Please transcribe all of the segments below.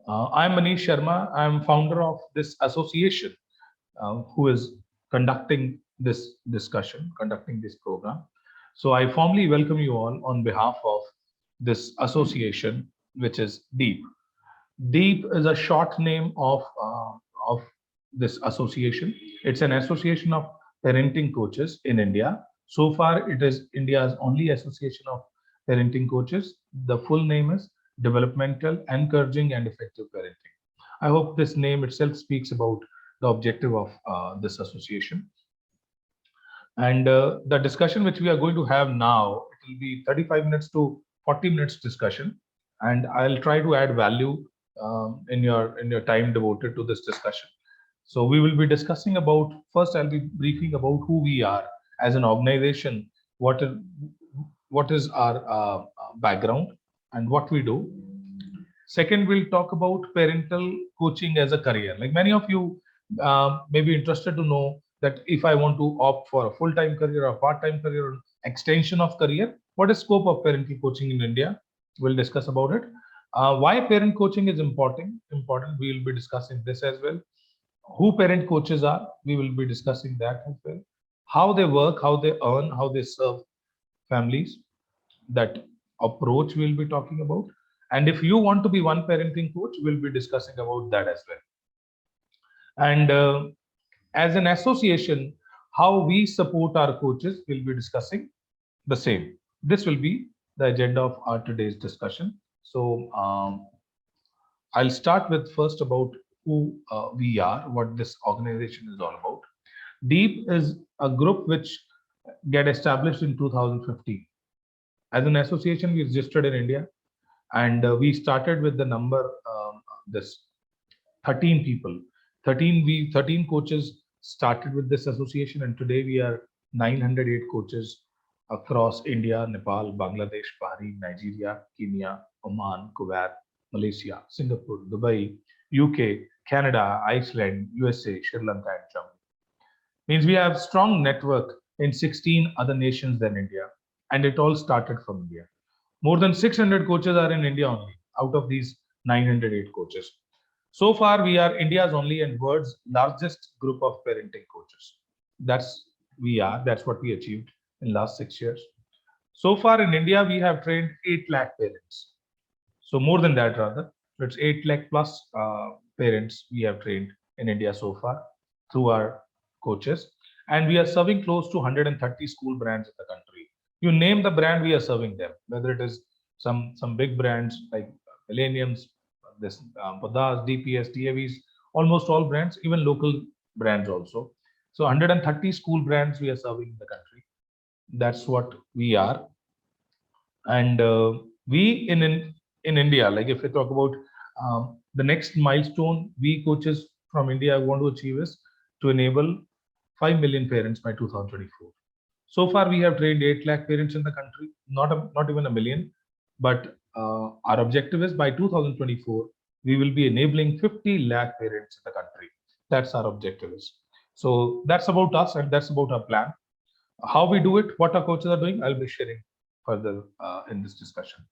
I'm Manish Sharma. I'm founder of this association who is conducting this discussion, conducting this program. So I formally welcome you all on behalf of this association, which is DEEP. DEEP is a short name of this association. It's an association of parenting coaches in India. So far, it is India's only association of parenting coaches. The full name is Developmental, Encouraging, and Effective Parenting. I hope this name itself speaks about the objective of this association. And the discussion which we are going to have now, it will be 35 minutes to 40 minutes discussion, and I'll try to add value in your time devoted to this discussion. So we will be discussing about, first I'll be briefing about who we are as an organization, what is what is our background and what we do. Second, we'll talk about parental coaching as a career. Like many of you may be interested to know that if I want to opt for a full-time career or part-time career or extension of career, what is scope of parental coaching in India? We'll discuss about it. Why parent coaching is important? Important. We will be discussing this as well. Who parent coaches are? We will be discussing that as well. How they work, how they earn, how they serve families. That approach we'll be talking about. And if you want to be one parenting coach, we'll be discussing about that as well. And as an association, how we support our coaches, we'll be discussing the same. This will be the agenda of our today's discussion. So I'll start with first about who we are, what this organization is all about. Deep is a group which get established in 2015. As an association, we registered in India, and we started with the number this 13 people. 13 coaches started with this association, and today we are 908 coaches across India, Nepal, Bangladesh, Bahrain, Nigeria, Kenya, Oman, Kuwait, Malaysia, Singapore, Dubai, UK, Canada, Iceland, USA, Sri Lanka, and Germany. Means we have strong network in 16 other nations than India, and it all started from India. More than 600 coaches are in India only, out of these 908 coaches. So far, we are India's only and world's largest group of parenting coaches. That's we are. That's what we achieved in last 6 years. So far in India, we have trained 8 lakh parents. So more than that, rather, it's 8 lakh plus parents we have trained in India so far through our coaches, and we are serving close to 130 school brands in the country. You name the brand, we are serving them. Whether it is some big brands like Millenniums, this Padas, DPS, TAVs, almost all brands, even local brands also. So 130 school brands we are serving in the country. That's what we are. And we in India, like if we talk about the next milestone we coaches from India want to achieve is to enable 5 million parents by 2024. So far we have trained 8 lakh parents in the country, not even a million, but our objective is by 2024 we will be enabling 50 lakh parents in the country. That's our objective is. So that's about us and that's about our plan. How we do it, what our coaches are doing, I'll be sharing further in this discussion.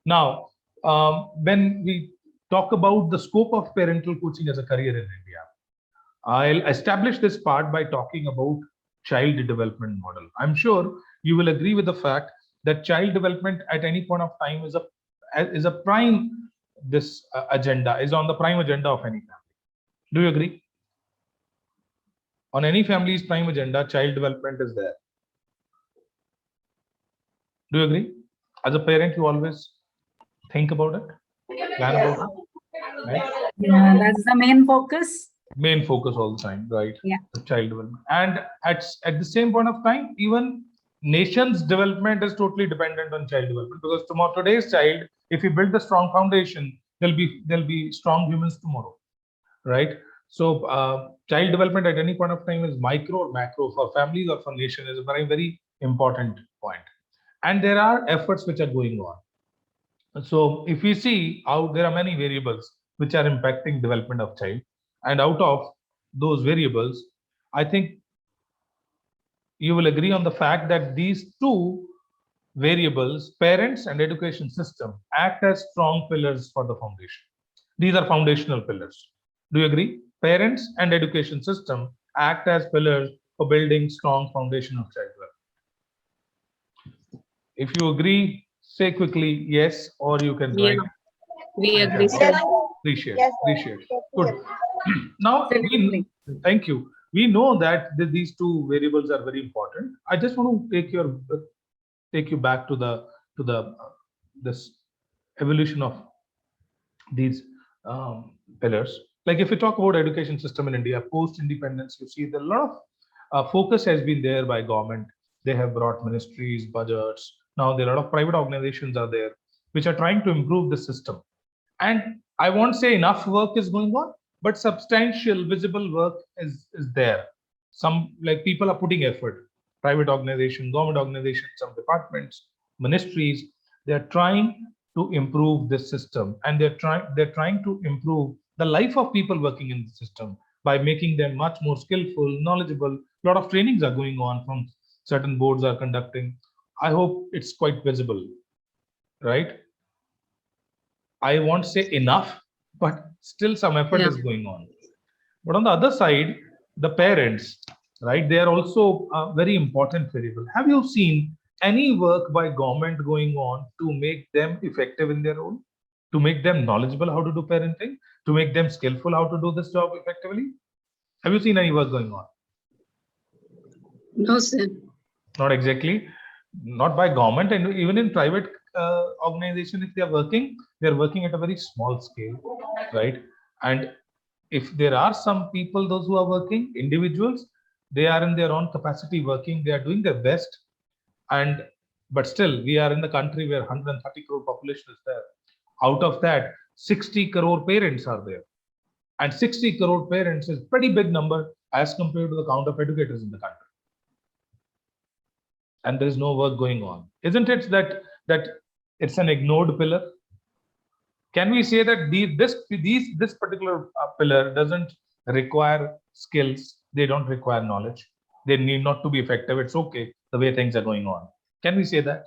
Now, when we talk about the scope of parental coaching as a career in India, I'll establish this part by talking about child development model. I'm sure you will agree with the fact that child development at any point of time is a prime this agenda is on the prime agenda of any family. Do you agree? On any family's prime agenda, child development is there. Do you agree? As a parent, you always think about it, plan about it, right? Yeah, that's the main focus. Main focus all the time, right? Yeah. The child development. And at the same point of time, even nation's development is totally dependent on child development, because tomorrow today's child, if you build a strong foundation, there'll be strong humans tomorrow, right? So child development at any point of time is micro or macro for families or for nation is a very important point. And there are efforts which are going on. So if we see how there are many variables which are impacting development of child, and out of those variables, I think you will agree on the fact that these two variables, parents and education system, act as strong pillars for the foundation. These are foundational pillars. Do you agree? Parents and education system act as pillars for building strong foundation of child welfare. If you agree, say quickly yes, or you can Yeah, write. we agree, sir. Yes, sir. Appreciate. Yes, sir. Appreciate. Good. Now, Absolutely. thank you. We know that these two variables are very important. I just want to take you back to the this evolution of these pillars. Like if we talk about education system in India post independence, you see that a lot of focus has been there by government. They have brought ministries, budgets. Now there are a lot of private organizations are there which are trying to improve the system. And I won't say enough work is going on, but substantial visible work is there. Some like people are putting effort. Private organizations, government organizations, some departments, ministries, they are trying to improve this system, and they're trying to improve the life of people working in the system by making them much more skillful, knowledgeable. A lot of trainings are going on from certain boards are conducting. I hope it's quite visible, right? I won't say enough, but still some effort Yeah. is going on. But on the other side, the parents, right? They are also a very important variable. Have you seen any work by government going on to make them effective in their role, to make them knowledgeable how to do parenting, to make them skillful how to do this job effectively? Have you seen any work going on? No, sir. Not exactly, not by government, and even in private organization, if they're working at a very small scale, right? And if there are some people, those who are working, individuals, they are in their own capacity working, they are doing their best. And but still, we are in the country where 130 crore population is there. Out of that, 60 crore parents are there, and 60 crore parents is pretty big number as compared to the count of educators in the country. And there is no work going on, isn't it? That it's an ignored pillar. Can we say that this particular pillar doesn't require skills? They don't require knowledge. They need not to be effective. It's okay the way things are going on. Can we say that?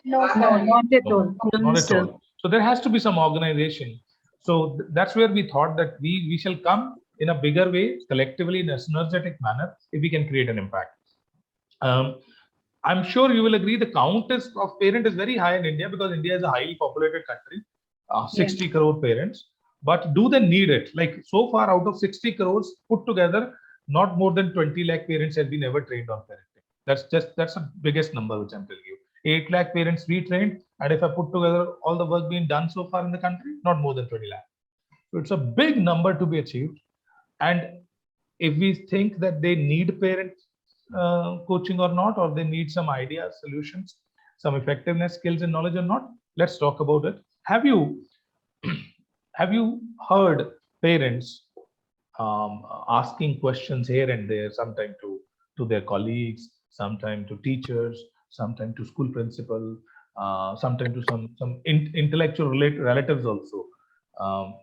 No, No, sir. not at No, all. No, not at sir. all. So there has to be some organization. So that's where we thought that we shall come in a bigger way, collectively in a synergetic manner, if we can create an impact. I'm sure you will agree the count of parent is very high in India because India is a highly populated country, 60 crore parents. But do they need it? Like so far, out of 60 crores put together, not more than 20 lakh parents have been ever trained on parenting. That's the biggest number which I'm telling you. 8 lakh parents retrained, and if I put together all the work being done so far in the country, not more than 20 lakh. So it's a big number to be achieved. And if we think that they need parent coaching or not, or they need some ideas, solutions, some effectiveness, skills, and knowledge or not, let's talk about it. Have you have you heard parents asking questions here and there, sometime to their colleagues, sometime to teachers, sometime to school principal, sometime to some intellectual relatives also,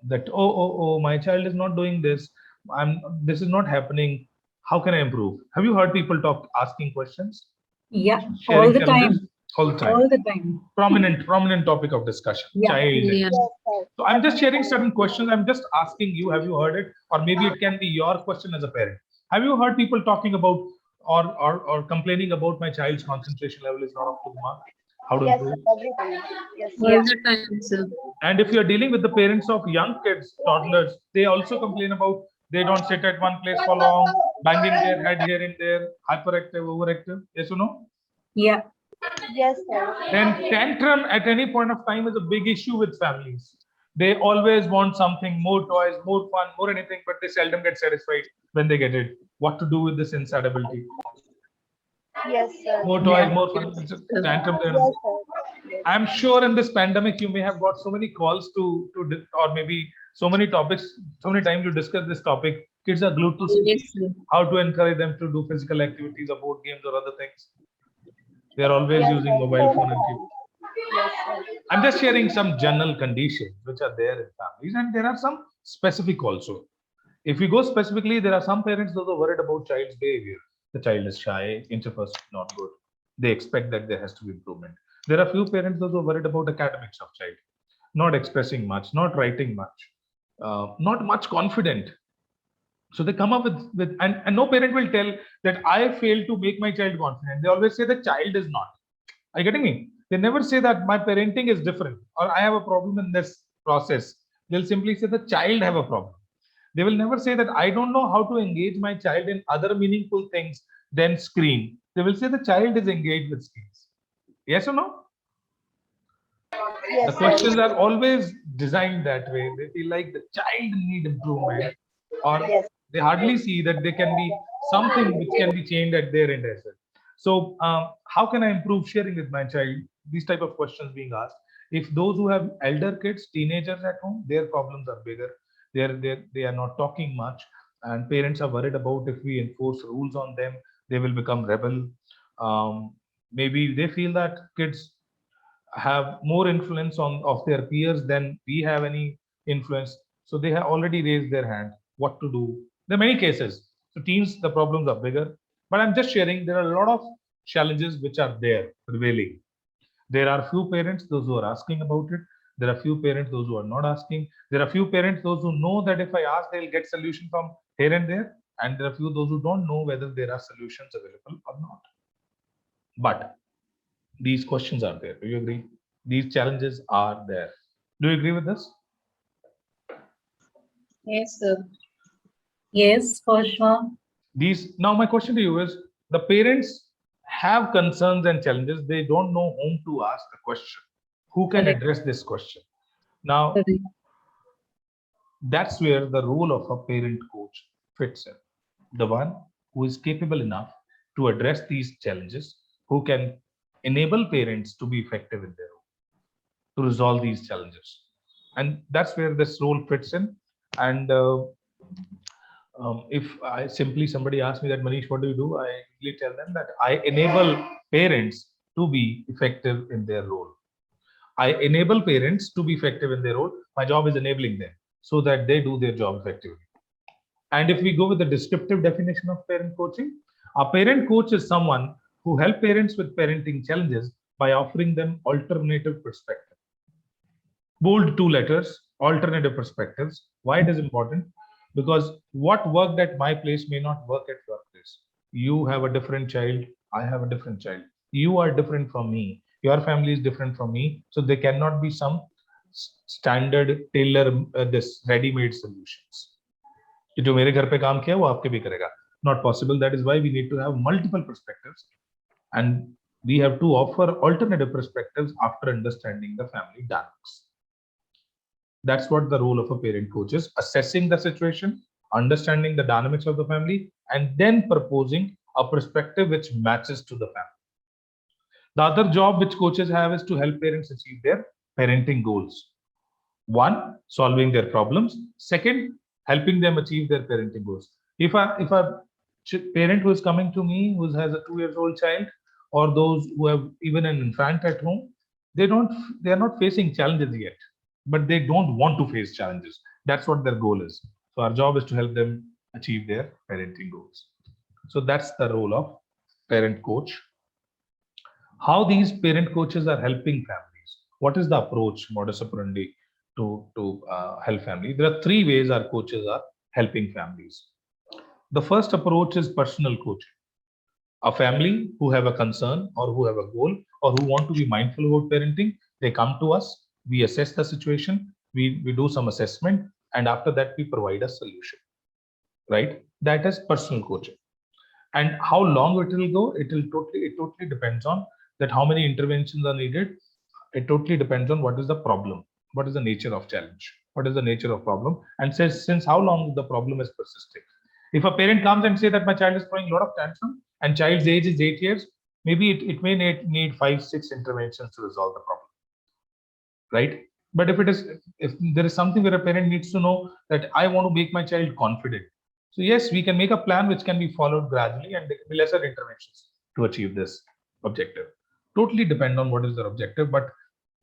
that oh, my child is not doing this, this is not happening, how can I improve? Have you heard people asking questions, Yeah, sharing all the challenges? time. All the time. All the time. Prominent topic of discussion. Yeah. Child. Yeah. Yes, sir. So I'm just sharing certain questions. I'm just asking you, have you heard it? Or maybe it can be your question as a parent. Have you heard people talking about or complaining about my child's concentration level is not up to the mark? How to Yes, improve? sir. Every time. Yes, sir. All the time, sir. And if you're dealing with the parents of young kids, toddlers, they also complain about they don't sit at one place for long, banging their head here and there, hyperactive, overactive. Yes or no? Yeah. Yes, sir. Then tantrum at any point of time is a big issue with families. They always want something, more toys, more fun, more anything, but they seldom get satisfied when they get it. What to do with this insatiability? Yes, sir. More toys, Yeah. more fun. It's a tantrum there. Yes, sir. Yes. I'm sure in this pandemic you may have got so many calls or maybe so many topics, so many times to discuss this topic. Kids are glued to screen. Yes, sir. How to encourage them to do physical activities or board games or other things. They are always Yes, using sir. mobile phone and TV. Yes, sir. I'm just sharing some general conditions which are there in families, and there are some specific also. If we go specifically, there are some parents those are worried about child's behavior. The child is shy, interpersonal, not good. They expect that there has to be improvement. There are few parents those are worried about academics of child. not expressing much, not writing much, not much confident. So they come up with and no parent will tell that I failed to make my child confident. They always say the child is not. Are you getting me? They never say that my parenting is different or I have a problem in this process. They'll simply say the child have a problem. They will never say that I don't know how to engage my child in other meaningful things than screen. They will say the child is engaged with screens. Yes or no? Yes, The sir. questions are always designed that way. They feel like the child need improvement, or Yes. they hardly see that there can be something which can be changed at their end as well. So how can I improve sharing with my child? These type of questions being asked. If those who have elder kids, teenagers at home, their problems are bigger. They are not talking much, and parents are worried about if we enforce rules on them, they will become rebel. Maybe they feel that kids have more influence on of their peers than we have any influence. So they have already raised their hand. What to do? There are many cases. So teens, the problems are bigger. But I'm just sharing. There are a lot of challenges which are there prevailing. There are few parents, those who are asking about it. There are few parents, those who are not asking. There are few parents, those who know that if I ask, they'll get solution from here and there. And there are few those who don't know whether there are solutions available or not. But these questions are there. Do you agree? These challenges are there. Do you agree with this? Yes, sir. Yes, for sure. These now my question to you is the parents have concerns and challenges. They don't know whom to ask the question. Who can Correct. address this question? Now Correct. that's where the role of a parent coach fits in. The one who is capable enough to address these challenges, who can enable parents to be effective in their role, to resolve these challenges. And that's where this role fits in. And if I simply somebody asks me that Manish, what do you do? I usually tell them that I enable parents to be effective in their role. I enable parents to be effective in their role. My job is enabling them so that they do their job effectively. And if we go with the descriptive definition of parent coaching, a parent coach is someone who helps parents with parenting challenges by offering them alternative perspective. Bold two letters, alternative perspectives. Why it is important? Because what worked at my place may not work at your place. You have a different child, I have a different child. You are different from me. Your family is different from me. So there cannot be some standard tailor this ready-made solutions. कि जो मेरे घर पे काम किया वो आपके भी करेगा. Not possible. That is why we need to have multiple perspectives, and we have to offer alternative perspectives after understanding the family dynamics. That's what the role of a parent coach is: assessing the situation, understanding the dynamics of the family, and then proposing a perspective which matches to the family. The other job which coaches have is to help parents achieve their parenting goals. One, solving their problems. Second, helping them achieve their parenting goals. If a parent who is coming to me who has a 2-year-old child, or those who have even an infant at home, they are not facing challenges yet, but they don't want to face challenges. That's what their goal is. So our job is to help them achieve their parenting goals. So that's the role of parent coach. How these parent coaches are helping families? What is the approach, modus operandi, to help family? There are 3 ways our coaches are helping families. The first approach is personal coaching. A family who have a concern or who have a goal or who want to be mindful about parenting, they come to us, we assess the situation, we do some assessment, and after that we provide a solution, right? That is personal coaching. And how long it will go, it totally depends on that how many interventions are needed. It totally depends on what is the problem, what is the nature of challenge, what is the nature of problem, and says since how long the problem is persisting. If a parent comes and say that my child is throwing a lot of tantrum and child's age is 8 years, maybe it may need 5-6 interventions to resolve the problem, right? But if there is something where a parent needs to know that I want to make my child confident, so yes, we can make a plan which can be followed gradually, and there can be lesser interventions to achieve this objective. Totally depend on what is their objective. But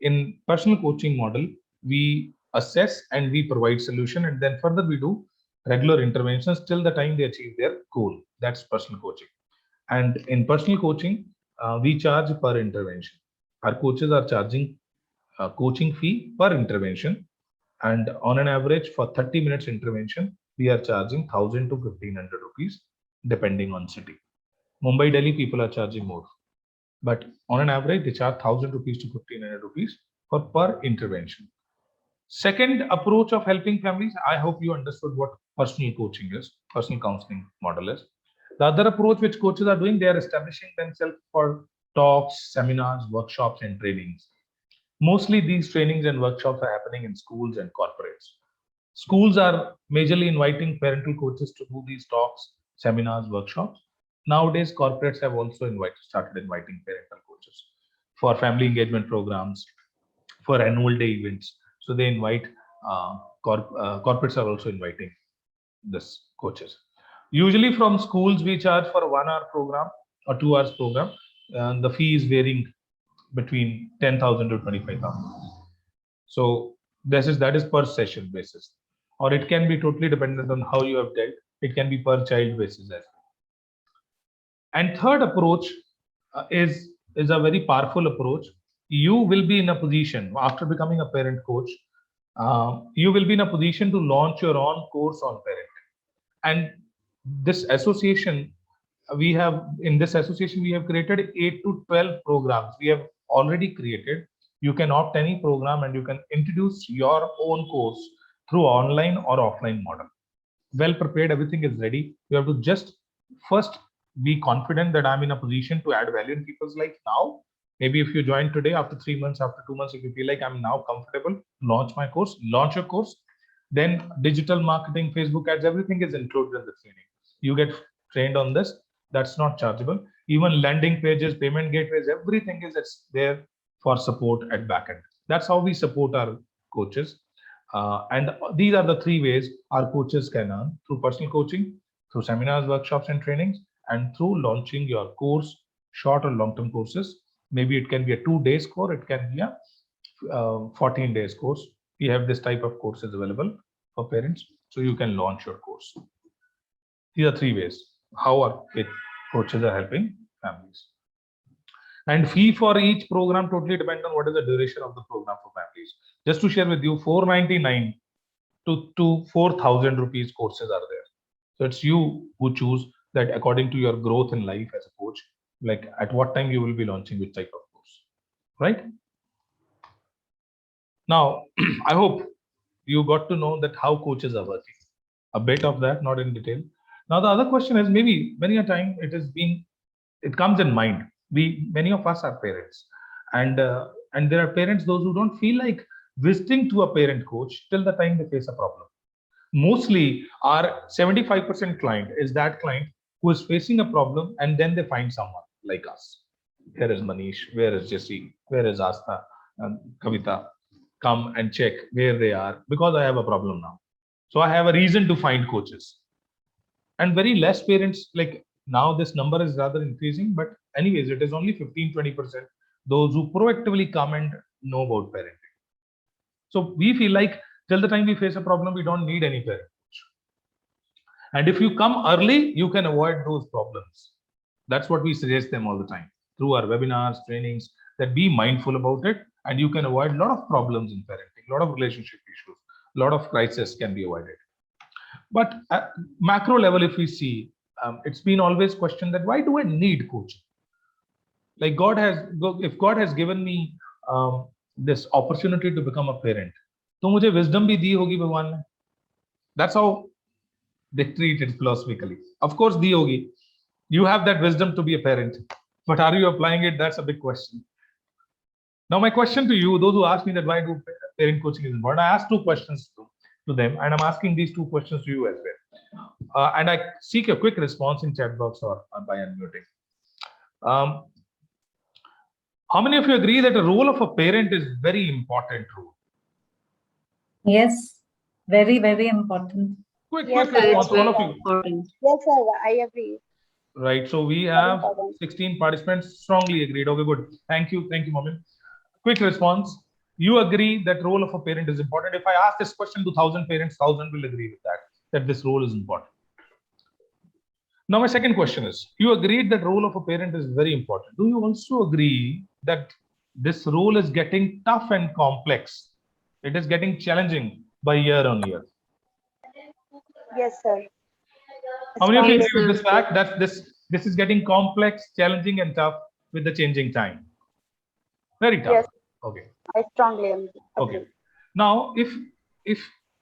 in personal coaching model, we assess and we provide solution, and then further we do regular interventions till the time they achieve their goal. That's personal coaching. And in personal coaching, we charge per intervention. Our coaches are charging coaching fee per intervention, and on an average for 30 minutes intervention, we are charging 1000 to 1500 rupees depending on city. Mumbai, Delhi people are charging more, but on an average they charge 1000 rupees to 1500 rupees for per intervention. Second approach of helping families, I hope you understood what personal coaching is, personal counseling model is. The other approach which coaches are doing, they are establishing themselves for talks, seminars, workshops, and trainings. Mostly these trainings and workshops are happening in schools and corporates. Schools are majorly inviting parental coaches to do these talks, seminars, workshops. Nowadays, corporates have also started inviting parental coaches for family engagement programs, for annual day events. So they invite corporates are also inviting this coaches. Usually from schools, we charge for a 1 hour program or 2 hours program. And the fee is varying between 10,000 to 25,000. So that is per session basis, or it can be totally dependent on how you have dealt. It can be per child basis as well. And third approach is a very powerful approach. You will be in a position after becoming a parent coach. You will be in a position to launch your own course on parenting. And this association, we have created 8 to 12 programs. We have already created. You can opt any program and you can introduce your own course through online or offline model. Well prepared, everything is ready. You have to just first be confident that I'm in a position to add value in people's life now. Maybe if you join today, after 3 months, after 2 months, if you feel like I'm now comfortable, launch my course, launch your course. Then digital marketing, Facebook ads, everything is included in the training. You get trained on this. That's not chargeable. Even landing pages, payment gateways, everything is there for support at backend. That's how we support our coaches. And these are the 3 ways our coaches can earn: through personal coaching, through seminars, workshops, and trainings, and through launching your course, short or long-term courses. Maybe it can be a 2-day course, it can be a 14 days course. We have this type of courses available for parents, so you can launch your course. These are 3 ways how our coaches are helping families. And fee for each program totally depends on what is the duration of the program for families. Just to share with you, 499 to 4,000 rupees courses are there. So it's you who choose that according to your growth in life as a coach, like at what time you will be launching which type of course, right? Now, I hope you got to know that how coaches are working. A bit of that, not in detail. Now, the other question is, maybe many a time it comes in mind. Many of us are parents, and there are parents, those who don't feel like visiting to a parent coach till the time they face a problem. Mostly our 75% client is that client who is facing a problem, and then they find someone like us. Here is Manish, where is Jesse, where is Asta and Kavita? Come and check where they are, because I have a problem now. So I have a reason to find coaches. And very less parents, like now this number is rather increasing, but anyways, it is only 15-20% those who proactively come and know about parenting. So we feel like till the time we face a problem, we don't need any parent coach. And if you come early, you can avoid those problems. That's what we suggest them all the time through our webinars, trainings, that be mindful about it, and you can avoid a lot of problems in parenting, a lot of relationship issues, a lot of crisis can be avoided. But at macro level, if we see, it's been always questioned that why do I need coaching? Like if God has given me this opportunity to become a parent, तो मुझे wisdom भी दी होगी भगवान ने. That's how they treat it philosophically. Of course, दी होगी. You have that wisdom to be a parent, but are you applying it? That's a big question. Now, my question to you, those who ask me that why do parent coaching is important, I asked 2 questions to them, and I'm asking these 2 questions to you as well. And I seek a quick response in chat box or by unmuting. How many of you agree that the role of a parent is very important role? Yes, very, very important. Yes, Quick sir, response, It's all very of you. important. Yes, sir, I agree. Right, so we have 16 participants strongly agreed. Okay, good. Thank you, Momin. Quick response. You agree that role of a parent is important. If I ask this question to 1,000 parents, 1,000 will agree with that this role is important. Now, my second question is, you agreed that role of a parent is very important. Do you also agree that this role is getting tough and complex. It is getting challenging by year on year. Yes, sir. How many of you Yes, agree with sir. this fact that this is getting complex, challenging, and tough with the changing time? Very tough. Yes. Okay. I strongly agree. Okay. Now, if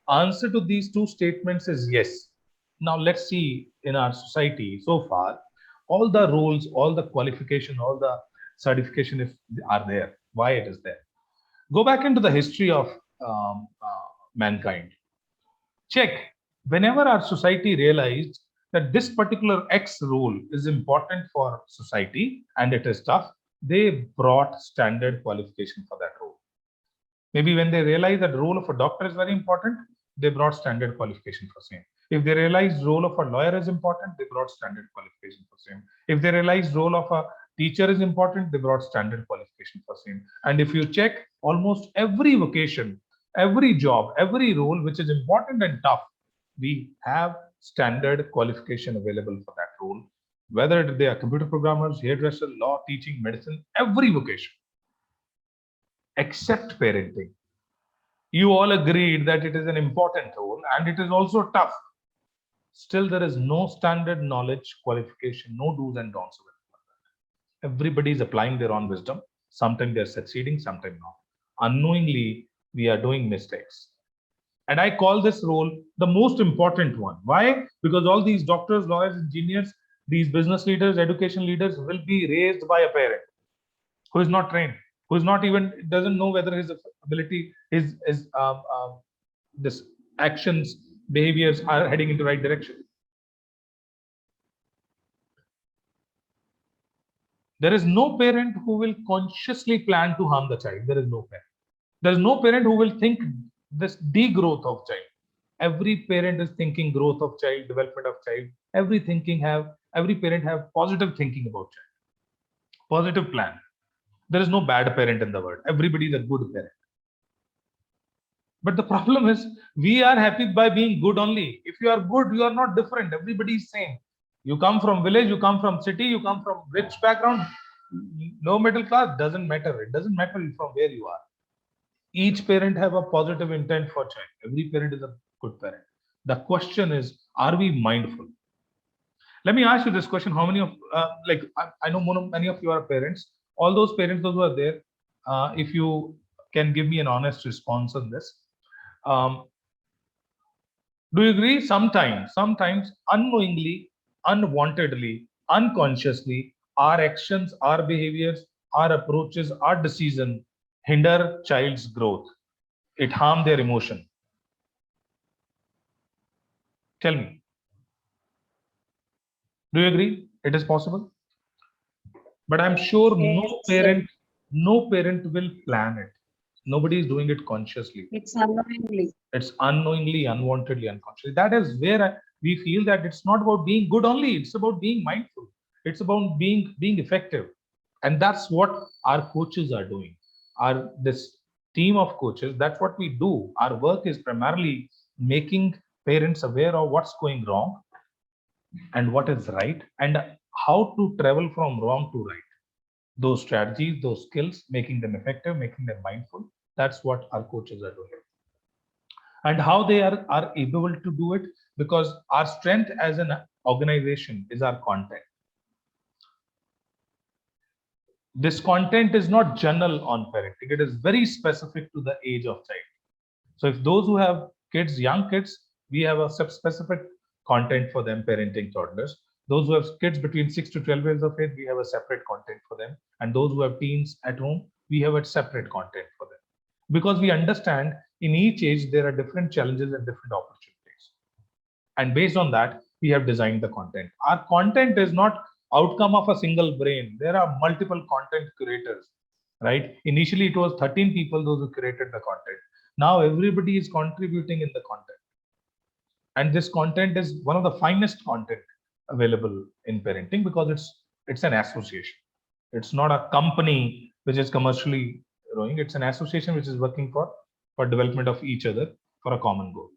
answer to these two statements is yes, now let's see in our society so far, all the roles, all the qualification, all the certification are there. Why it is there? Go back into the history of mankind. Check. Whenever our society realized that this particular X role is important for society and it is tough, they brought standard qualification for that role. Maybe when they realized that the role of a doctor is very important, they brought standard qualification for same. If they realized role of a lawyer is important, they brought standard qualification for same. If they realized role of a teacher is important, they brought standard qualification for same. And if you check almost every vocation, every job, every role which is important and tough, we have standard qualification available for that role. Whether they are computer programmers, hairdresser, law, teaching, medicine, every vocation, except parenting. You all agreed that it is an important role and it is also tough. Still, there is no standard knowledge, qualification, no do's and don'ts. Everybody is applying their own wisdom. Sometimes they're succeeding, sometimes not. Unknowingly, we are doing mistakes. And I call this role the most important one. Why? Because all these doctors, lawyers, engineers, these business leaders, education leaders will be raised by a parent who is not trained, who is not even, doesn't know whether his ability, his this actions, behaviors are heading into the right direction. There is no parent who will consciously plan to harm the child. There is no parent. There is no parent who will think this degrowth of child. Every parent is thinking growth of child, development of child. Every parent have positive thinking about child, positive plan. There is no bad parent in the world. Everybody is a good parent. But the problem is, we are happy by being good only. If you are good, you are not different. Everybody is same. You come from village, you come from city, you come from rich background, low middle class, doesn't matter. It doesn't matter from where you are. Each parent have a positive intent for child. Every parent is a good parent. The question is, are we mindful? Let me ask you this question. How many of, I know many of you are parents. All those parents, those who are there, if you can give me an honest response on this. Do you agree? Sometimes unknowingly, unwantedly, unconsciously, our actions, our behaviors, our approaches, our decision hinder child's growth. It harm their emotion. Tell me. Do you agree? It is possible? But I'm sure no parent will plan it. Nobody is doing it consciously. It's unknowingly. It's unknowingly, unwantedly, unconsciously. That is where we feel that it's not about being good only. It's about being mindful. It's about being effective. And that's what our coaches are doing. This team of coaches, that's what we do. Our work is primarily making parents aware of what's going wrong and what is right and how to travel from wrong to right. Those strategies, those skills, making them effective, making them mindful. That's what our coaches are doing. And how they are able to do it, because our strength as an organization is our content. This content is not general on parenting. It is very specific to the age of child. So if those who have kids, young kids, we have a specific content for them, parenting toddlers. Those who have kids between 6 to 12 years of age, we have a separate content for them. And those who have teens at home, we have a separate content for them. Because we understand in each age, there are different challenges and different opportunities. And based on that, we have designed the content. Our content is not outcome of a single brain. There are multiple content curators, right? Initially, it was 13 people, those who curated the content. Now everybody is contributing in the content. And this content is one of the finest content available in parenting because it's an association. It's not a company which is commercially growing. It's an association which is working for development of each other for a common goal,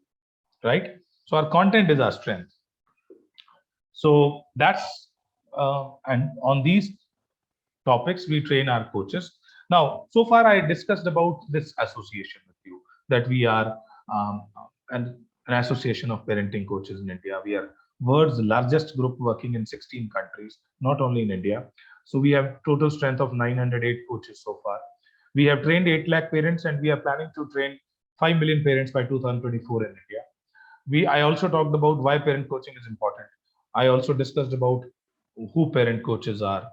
right? So our content is our strength. So that's and on these topics we train our coaches. Now, so far I discussed about this association with you, that we are an association of parenting coaches in India. We are world's largest group working in 16 countries, not only in India. So we have total strength of 908 coaches so far. We have trained 8 lakh parents, and we are planning to train 5 million parents by 2024 in India. I also talked about why parent coaching is important. I also discussed about who parent coaches are.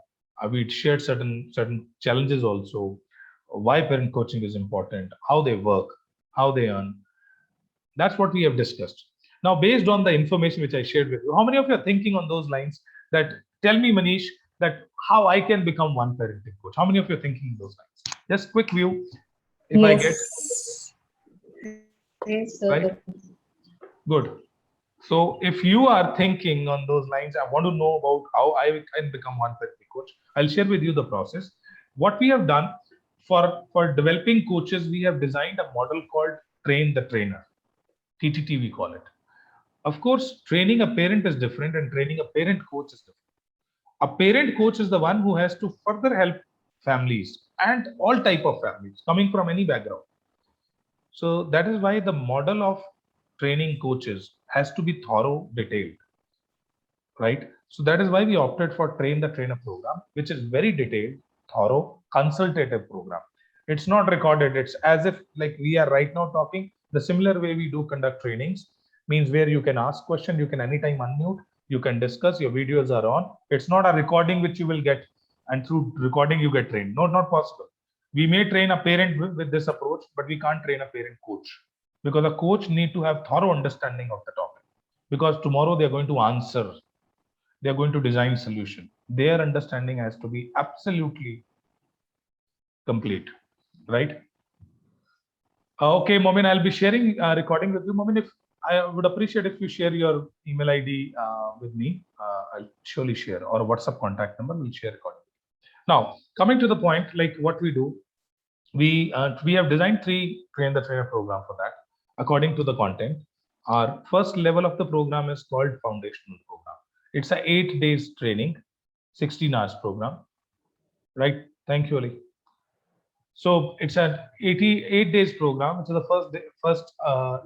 We shared certain challenges also, why parent coaching is important, how they work, how they earn. That's what we have discussed. Now, based on the information which I shared with you, how many of you are thinking on those lines that tell me, Manish, that how I can become one parenting coach? How many of you are thinking those lines? Just quick view. If I get Yes, sir. right. Good. So if you are thinking on those lines, I want to know about how I can become one parenting coach. I'll share with you the process. What we have done for developing coaches, we have designed a model called Train the Trainer. TTT we call it. Of course, training a parent is different and training a parent coach is different. A parent coach is the one who has to further help families and all type of families coming from any background. So that is why the model of training coaches has to be thorough, detailed, right? So that is why we opted for Train the Trainer program, which is very detailed, thorough, consultative program. It's not recorded. It's as if like we are right now talking. The similar way we do conduct trainings means where you can ask question, you can anytime unmute, you can discuss, your videos are on. It's not a recording which you will get and through recording you get trained. No, not possible. We may train a parent with this approach, but we can't train a parent coach, because a coach need to have thorough understanding of the topic, because tomorrow they're going to answer, they're going to design solution. Their understanding has to be absolutely complete, right? Okay, Momin, I'll be sharing recording with you. Momin, if I would appreciate if you share your email ID with me, I'll surely share, or a WhatsApp contact number, we'll share recording. Now, coming to the point, like what we do, we have designed 3 Train the Trainer program for that, according to the content. Our first level of the program is called Foundational Program. It's a 8 days training, 16 hours program, right? Thank you, Ali. So it's an 88 days program. It's the first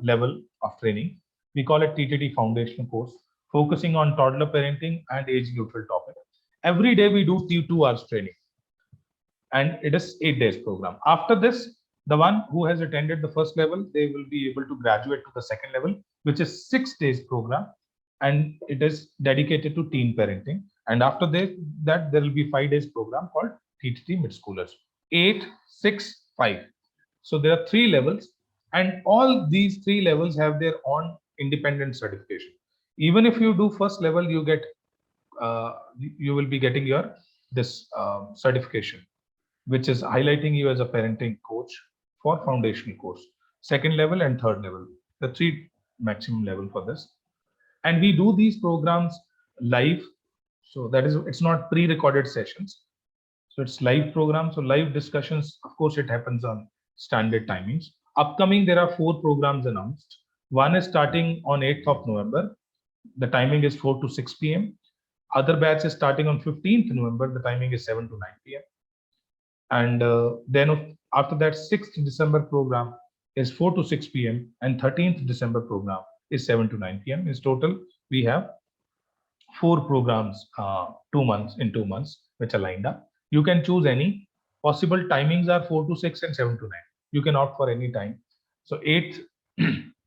level of training. We call it TTT Foundation course, focusing on toddler parenting and age neutral topic. Every day we do 2 hours training, and it is 8 days program. After this, the one who has attended the first level, they will be able to graduate to the second level, which is 6 days program, and it is dedicated to teen parenting. And after that there will be 5 days program called TTT Mid Schoolers. 8, 6, 5. So there are 3 levels, and all these 3 levels have their own independent certification. Even if you do first level, you get you will be getting your this certification, which is highlighting you as a parenting coach for foundational course, second level and third level, the 3 maximum level for this. And we do these programs live, so that is, it's not pre-recorded sessions. So it's live program. So live discussions, of course, it happens on standard timings. Upcoming, there are 4 programs announced. One is starting on 8th of November. The timing is 4 to 6 p.m. Other batch is starting on 15th November. The timing is 7 to 9 p.m. And then after that, 6th December program is 4 to 6 p.m. and 13th December program is 7 to 9 p.m. In total, we have 4 programs, 2 months, which are lined up. You can choose any. Possible timings are 4 to 6 and 7 to 9. You can opt for any time. So 8th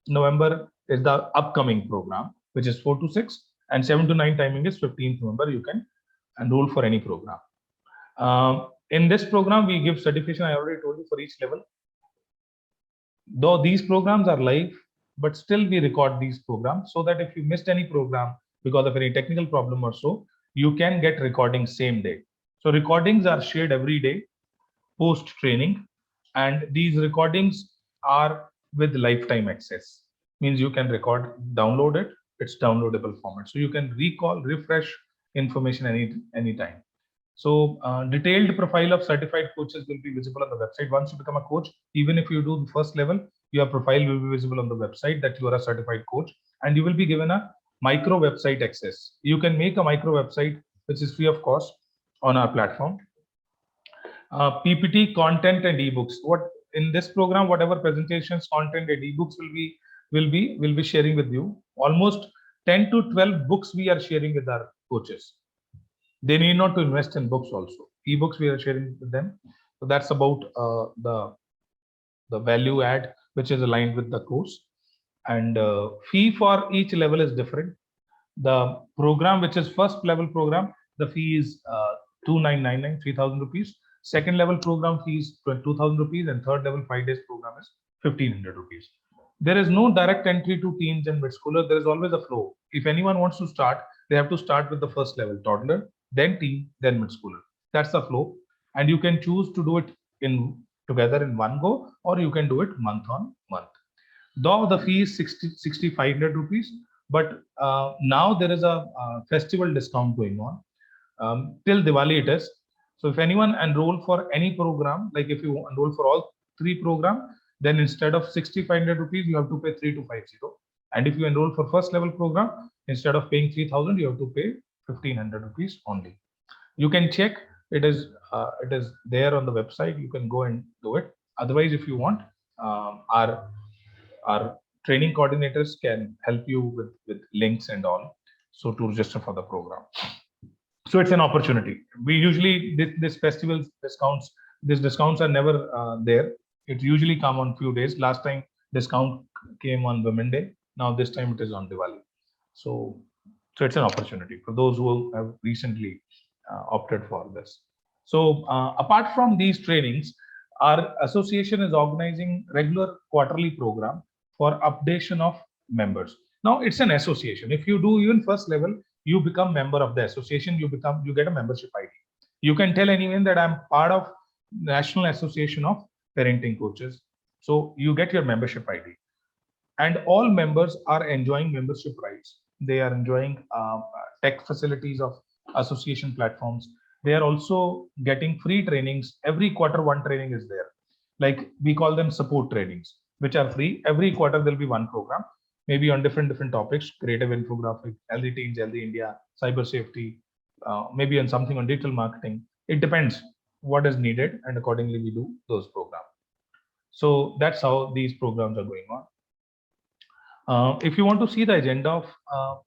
November is the upcoming program, which is 4 to 6, and 7 to 9 timing is 15th November. You can enroll for any program. In this program, we give certification, I already told you, for each level. Though these programs are live, but still we record these programs so that if you missed any program because of any technical problem or so, you can get recording same day. So recordings are shared every day post training, and these recordings are with lifetime access. Means you can record, download it. It's downloadable format, so you can recall, refresh information anytime. So detailed profile of certified coaches will be visible on the website. Once you become a coach, even if you do the first level, your profile will be visible on the website that you are a certified coach, and you will be given a micro website access. You can make a micro website which is free of cost on our platform. PPT content and ebooks. What in this program, whatever presentations, content, and ebooks will be sharing with you. Almost 10 to 12 books we are sharing with our coaches. They need not to invest in books also. Ebooks we are sharing with them. So that's about the value add which is aligned with the course. And fee for each level is different. The program which is first level program, the fee is 2999, 3,000 rupees. Second level program fee is 2,000 rupees, and third level 5 days program is 1,500 rupees. There is no direct entry to teens and mid-schooler. There is always a flow. If anyone wants to start, they have to start with the first level, toddler, then teen, then mid-schooler. That's the flow. And you can choose to do it together in one go, or you can do it month on month. Though the fee is 6,500 rupees, but now there is a festival discount going on till Diwali it is. So if anyone enroll for any program, like if you enroll for all 3 program, then instead of 6,500 rupees, you have to pay 3,250. And if you enroll for first level program, instead of paying 3,000, you have to pay 1,500 rupees only. You can check, it is there on the website. You can go and do it. Otherwise, if you want, our training coordinators can help you with links and all, so to register for the program. So it's an opportunity. We usually this festival discounts, these discounts are never there. It usually come on few days. Last time discount came on Women's Day. Now this time it is on Diwali. So it's an opportunity for those who have recently opted for this. So apart from these trainings, our association is organizing regular quarterly program for updation of members. Now it's an association. If you do even first level, you become member of the association. You get a membership ID. You can tell anyone that I'm part of National Association of Parenting Coaches. So you get your membership ID, and all members are enjoying membership rights. They are enjoying tech facilities of association platforms. They are also getting free trainings. Every quarter, one training is there. Like we call them support trainings, which are free. Every quarter there'll be one program, maybe on different topics: creative infographic, healthy teens, healthy India, cyber safety, maybe on something on digital marketing. It depends what is needed, and accordingly we do those programs. So that's how these programs are going on. If you want to see the agenda of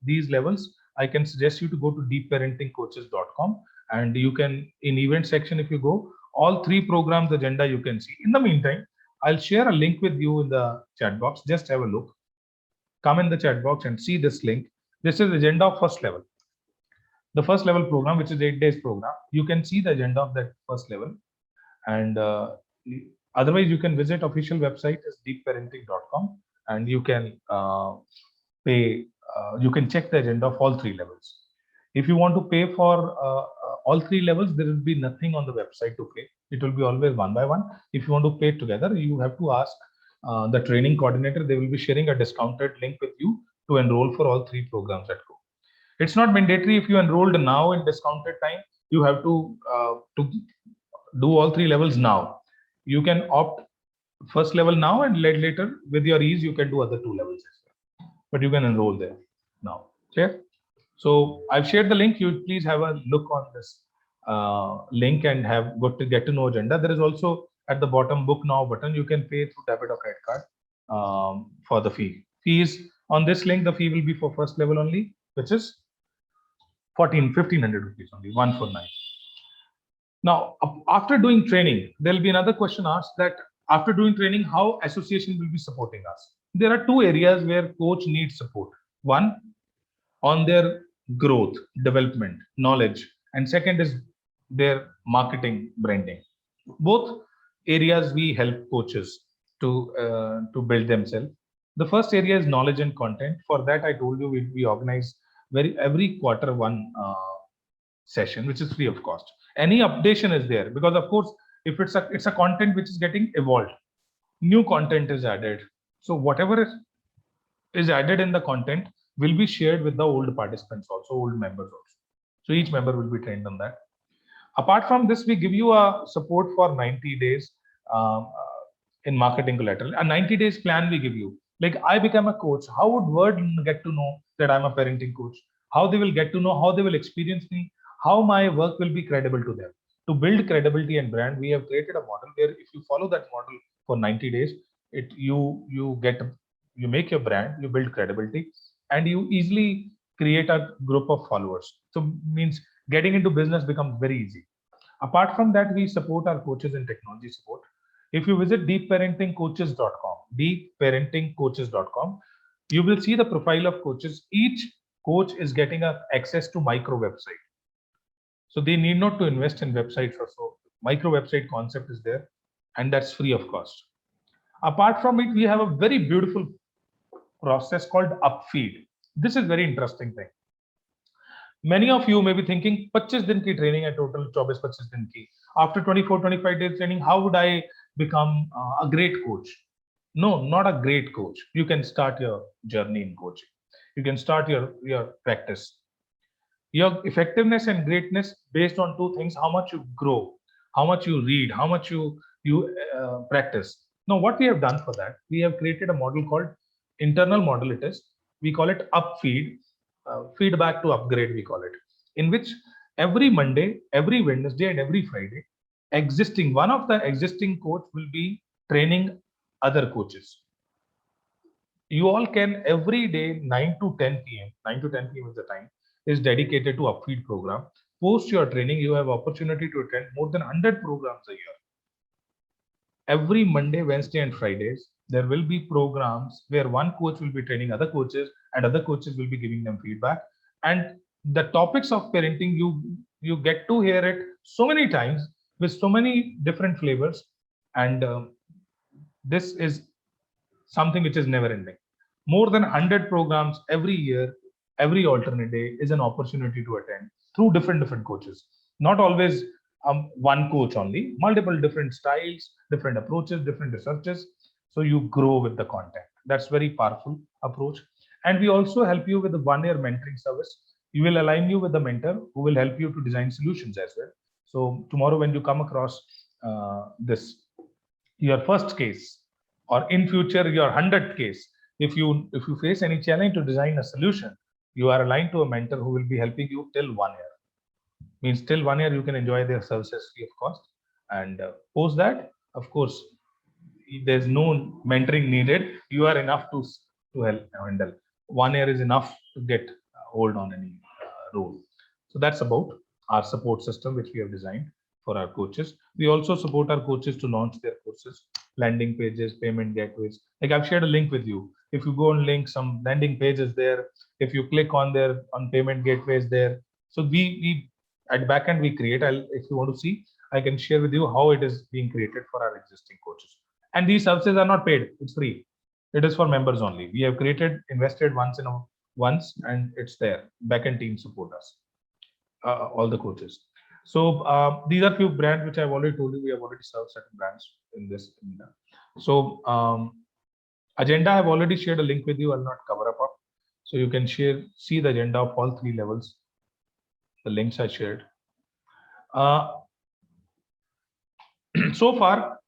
these levels, I can suggest you to go to deepparentingcoaches.com, and you can, in event section, if you go, all 3 programs agenda you can see. In the meantime, I'll share a link with you in the chat box. Just have a look. Come in the chat box and see this link. This is agenda of first level. The first level program, which is 8 days program. You can see the agenda of that first level. And otherwise, you can visit official website is deepparenting.com, and you can pay. You can check the agenda of all 3 levels. If you want to pay for all 3 levels, there will be nothing on the website to pay. It will be always one by one. If you want to pay together, you have to ask the training coordinator. They will be sharing a discounted link with you to enroll for all 3 programs at go. It's not mandatory. If you enrolled now in discounted time, you have to do all 3 levels now. You can opt first level now, and later with your ease you can do other 2 levels as well. But you can enroll there now. Clear? So I've shared the link. You please have a look on this link and have got to get to know agenda. There is also at the bottom book now button. You can pay through debit or credit card for the fee. Fees on this link, the fee will be for first level only, which is 1,500 rupees only, 149. Now, after doing training, there will be another question asked that after doing training, how association will be supporting us. There are 2 areas where coach needs support. One, on their growth, development, knowledge, and second is their marketing, branding. Both areas we help coaches to build themselves. The first area is knowledge and content. For that, I told you we organize every quarter one session, which is free of cost. Any updation is there, because of course, if it's a content which is getting evolved, new content is added. So whatever is added in the content will be shared with the old participants also, old members also. So each member will be trained on that. Apart from this, we give you a support for 90 days in marketing collateral. A 90 days plan we give you. Like I become a coach, how would Word get to know that I'm a parenting coach? How they will get to know, how they will experience me, how my work will be credible to them. To build credibility and brand, we have created a model where if you follow that model for 90 days, you make your brand, you build credibility, and you easily create a group of followers. So means getting into business becomes very easy. Apart from that, we support our coaches in technology support. If you visit deepparentingcoaches.com, you will see the profile of coaches. Each coach is getting access to micro website. So they need not to invest in websites or so. Micro website concept is there, and that's free of cost. Apart from it, we have a very beautiful process called Upfeed. This is very interesting thing. Many of you may be thinking, 25 दिन की training है total, 24-25 दिन की. After 24-25 days training, how would I become a great coach? No, not a great coach. You can start your journey in coaching. You can start your practice. Your effectiveness and greatness based on two things: how much you grow, how much you read, how much you practice. Now, what we have done for that, we have created a model called internal model. It is, we call it Upfeed, feedback to upgrade, we call it, in which every Monday, every Wednesday, and every Friday, one of the existing coach will be training other coaches. You all can every day 9 to 10 p.m. 9 to 10 p.m. is the time, is dedicated to Upfeed program. Post your training, you have opportunity to attend more than 100 programs a year. Every Monday, Wednesday, and Fridays, there will be programs where one coach will be training other coaches and other coaches will be giving them feedback. And the topics of parenting, you get to hear it so many times with so many different flavors. And this is something which is never ending. More than 100 programs every year, every alternate day is an opportunity to attend through different coaches. Not always one coach only, multiple different styles, different approaches, different researches. So you grow with the content. That's very powerful approach. And we also help you with the 1-year mentoring service. You will align you with the mentor who will help you to design solutions as well. So tomorrow when you come across your first case, or in future your 100th case, if you face any challenge to design a solution, you are aligned to a mentor who will be helping you till 1 year. Means till 1 year you can enjoy their services free of cost, and post that, of course, there's no mentoring needed. You are enough to help handle. 1 year is enough to get hold on any role. So that's about our support system which we have designed for our coaches. We also support our coaches to launch their courses, landing pages, payment gateways. Like I've shared a link with you. If you go on link, some landing pages there. If you click on payment gateways there. So we at backend we create. If you want to see, I can share with you how it is being created for our existing coaches. And these services are not paid. It's free. It is for members only. We have invested once, and it's there. Backend team support us, all the coaches. So these are few brands which I've already told you. We have already served certain brands in this. So agenda, I've already shared a link with you. I'll not cover up. So you can see the agenda of all 3 levels. The links I shared. So far,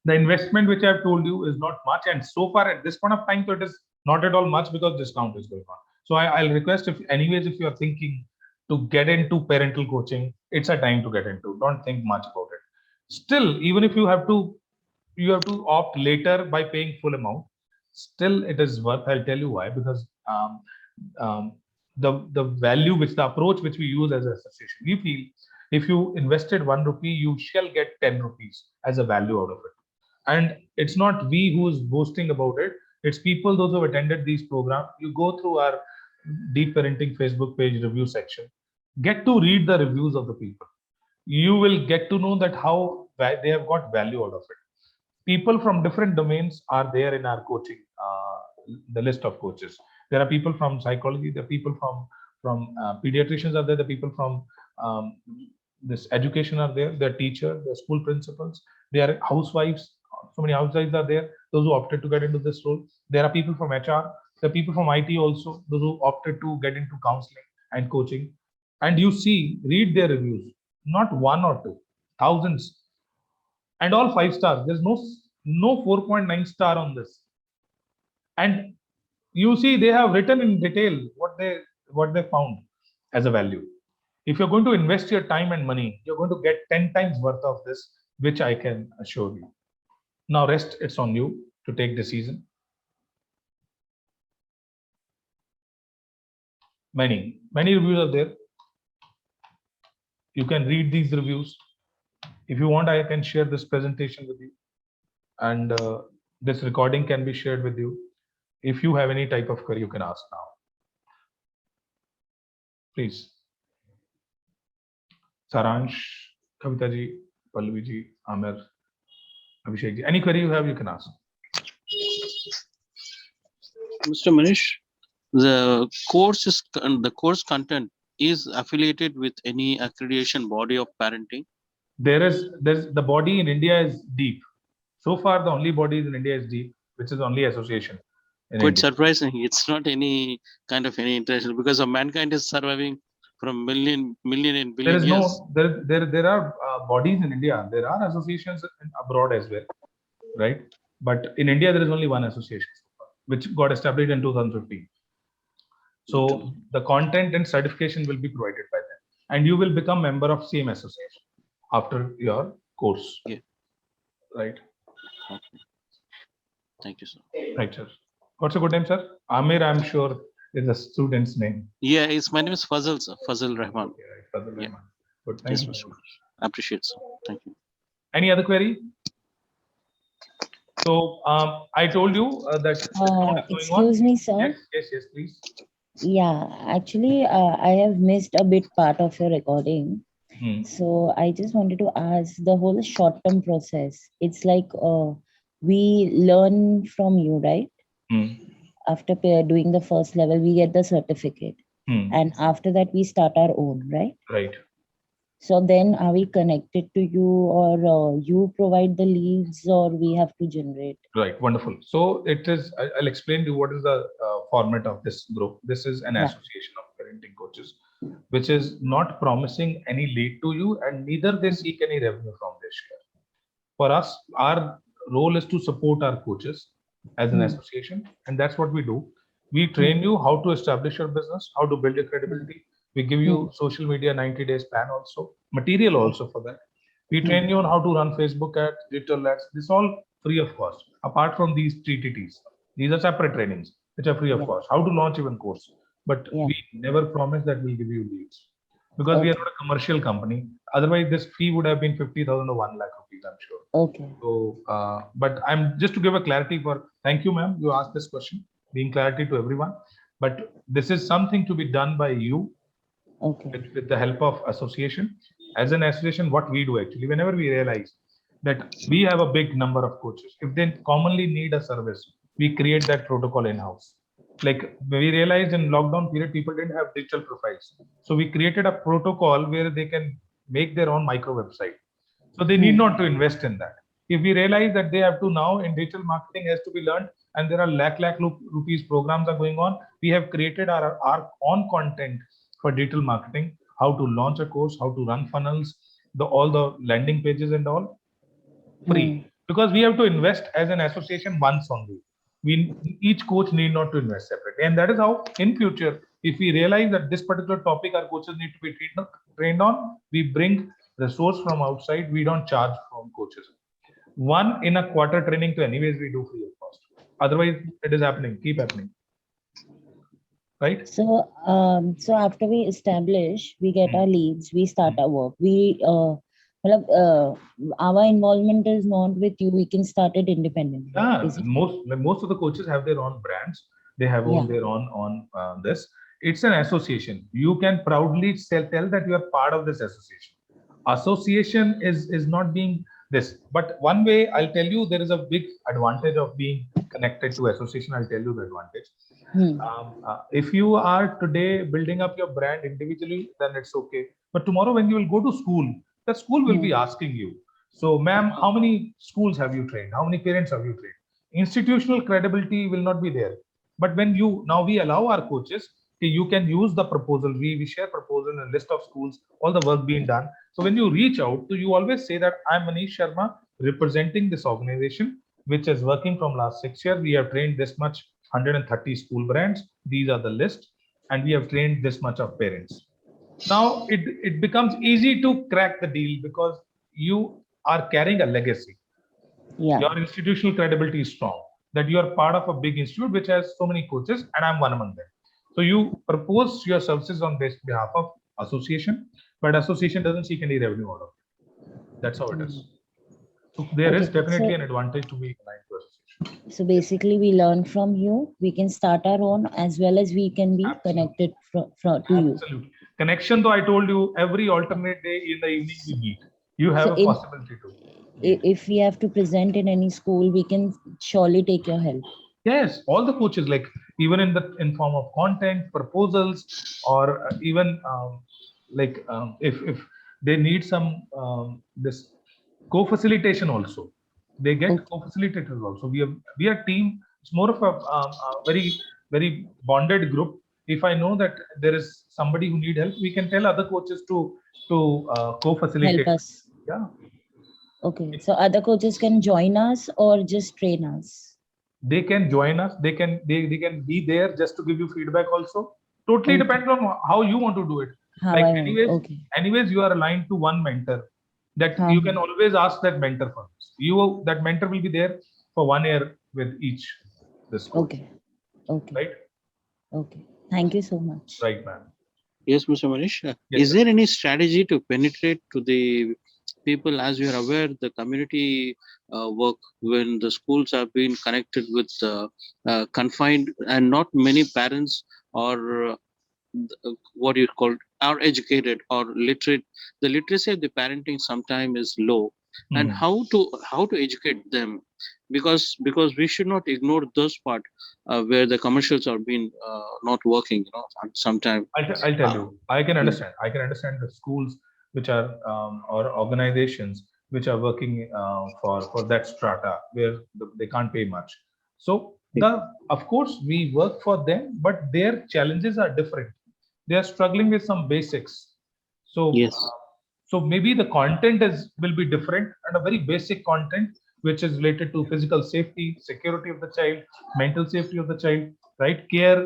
the investment which I've told you is not much, and so far at this point of time, so it is not at all much because discount is going on. So I'll request, if you are thinking to get into parental coaching, it's a time to get into. Don't think much about it. Still, even if you have to opt later by paying full amount, still it is worth. I'll tell you why. Because the value the approach which we use as an association, we feel if you invested 1 rupee, you shall get 10 rupees as a value out of it. And it's not we who's boasting about it. It's people, those who have attended these programs. You go through our Deep Parenting Facebook page review section, get to read the reviews of the people. You will get to know that how they have got value out of it. People from different domains are there in our coaching, the list of coaches. There are people from psychology, there are people from pediatricians are there, the people from this education are there, they're teachers, they're school principals, they are housewives. So many housewives are there, those who opted to get into this role. There are people from HR, there are people from IT also, those who opted to get into counseling and coaching. And you see, read their reviews, not 1 or 2, thousands, and all 5 stars. There's no 4.9 star on this. And you see, they have written in detail what they found as a value. If you're going to invest your time and money, you're going to get 10 times worth of this, which I can assure you. Now rest, it's on you to take decision. Many reviews are there. You can read these reviews. If you want, I can share this presentation with you, and this recording can be shared with you. If you have any type of query, you can ask now. Please. Saransh, Kavita ji, Pallavi ji, Amir, Abhishek ji, any query you have, you can ask. Mr. Manish, the course content is affiliated with any accreditation body of parenting? There's the body in India is deep. So far, the only body in India is deep, which is only association. Quite India. surprising. It's not any kind of any international, because of mankind is surviving from million and There billion is years. no there are bodies in India. There are associations abroad as well, right? But in India, there is only one association, which got established in 2015. So the content and certification will be provided by them, and you will become member of same association after your course. Yeah. Right. Okay. Thank you, sir. Right, sir. What's a good name, sir? Amir, I'm sure is a student's name. Yeah, my name is Fazal, sir. Fazal Rahman. Okay, right. Fazal Yeah. Rahman. Good. Thank Yes, you. Mr. I appreciate, sir. Thank you. Any other query? So I told you that this round is going on. Excuse me, sir. Yes, please. Yeah, actually, I have missed a bit part of your recording. So I just wanted to ask the whole short-term process. It's like we learn from you, right? After doing the first level, we get the certificate. And after that, we start our own, right? Right. So then are we connected to you, or you provide the leads, or we have to generate? Right. Wonderful. So it is, I'll explain to you what is the format of this group. This is an association of parenting coaches, which is not promising any lead to you, and neither they seek any revenue from their share. For us, our role is to support our coaches as an association, and that's what we do. We train you how to establish your business, how to build your credibility. We give you social media 90 days plan also, material also for that. We train you on how to run Facebook ads, digital ads. This all free of cost. Apart from these 3 TTs, these are separate trainings which are free of cost. How to launch even course, but we never promise that we'll give you leads, because we are not a commercial company. Otherwise, this fee would have been 50,000 or 1 lakh rupees, I'm sure. Okay. So, but I'm just to give a clarity for. Thank you, ma'am. You asked this question, being clarity to everyone. But this is something to be done by you. Okay. With the help of association. As an association, what we do actually, whenever we realize that we have a big number of coaches, if they commonly need a service, we create that protocol in-house. Like we realized in lockdown period, people didn't have digital profiles. So we created a protocol where they can make their own micro website. So they need not to invest in that. If we realize that they have to now in digital marketing has to be learned, and there are lakh rupees programs are going on, we have created our own content for digital marketing, how to launch a course, how to run funnels, all the landing pages and all free, because we have to invest as an association once only. Each coach need not to invest separately, and that is how in future, if we realize that this particular topic our coaches need to be trained on, we bring resource from outside. We don't charge from coaches. 1 in a quarter training to anyways we do free of cost. Otherwise, it is happening, keep happening. Right. So, so after we establish, we get our leads, we start our work. Our involvement is not with you. We can start it independently. Yeah, most of the coaches have their own brands. They have their own this. It's an association. You can proudly tell that you are part of this association. Association is not being this, but one way I'll tell you, there is a big advantage of being connected to association. I'll tell you the advantage. If you are today building up your brand individually, then it's okay. But tomorrow when you will go to school, the school will be asking you, so ma'am, how many schools have you trained? How many parents have you trained? Institutional credibility will not be there. But when we allow our coaches, you can use the proposal. We share proposal and list of schools, all the work being done. So when you reach out, you always say that I'm Manish Sharma representing this organization, which is working from last 6 years. We have trained this much 130 school brands. These are the list, and we have trained this much of parents. now it becomes easy to crack the deal because you are carrying a legacy. Yeah. Your institutional credibility is strong, that you are part of a big institute which has so many coaches, and I'm one among them. So you propose your services on behalf of association, but association doesn't seek any revenue out of it. That's how it is. So there is Okay, definitely so- an advantage to be aligned to association. So basically, we learn from you. We can start our own as well as we can be Absolutely. connected to you. Absolutely. Connection, though, I told you every alternate day in the evening we meet. You have So a in- possibility to. meet. If we have to present in any school, we can surely take your help. Yes, all the coaches, like even in form of content, proposals, or even if they need some this co-facilitation also, they get Okay. co-facilitators also. We are team. It's more of a very bonded group. If I know that there is somebody who need help, we can tell other coaches to co-facilitate. Help us. Yeah. Okay. So other coaches can join us or just train us. They can join us. They can be there just to give you feedback also. Totally Okay. depends on how you want to do it. How Like I want. anyways, Okay. anyways, you are aligned to one mentor that you can always ask that mentor for this. That mentor will be there for 1 year with each this coach. Okay. Okay. Right? Okay. Thank you so much. Right, ma'am. Yes, Mr. Manish. Yes, Is sir. there any strategy to penetrate to the people? As you are aware, the community work, when the schools have been connected with confined, and not many parents or what you call are educated or literate. The literacy of the parenting sometimes is low, and Mhm. how to educate them, because we should not ignore those part where the commercials are being not working. Sometimes. I'll tell you. I can understand. I can understand the schools which are or organizations which are working for that strata where they can't pay much. So of course we work for them, but their challenges are different. They are struggling with some basics. So Yes. so maybe the content will be different, and a very basic content which is related to physical safety, security of the child, mental safety of the child, right? Care,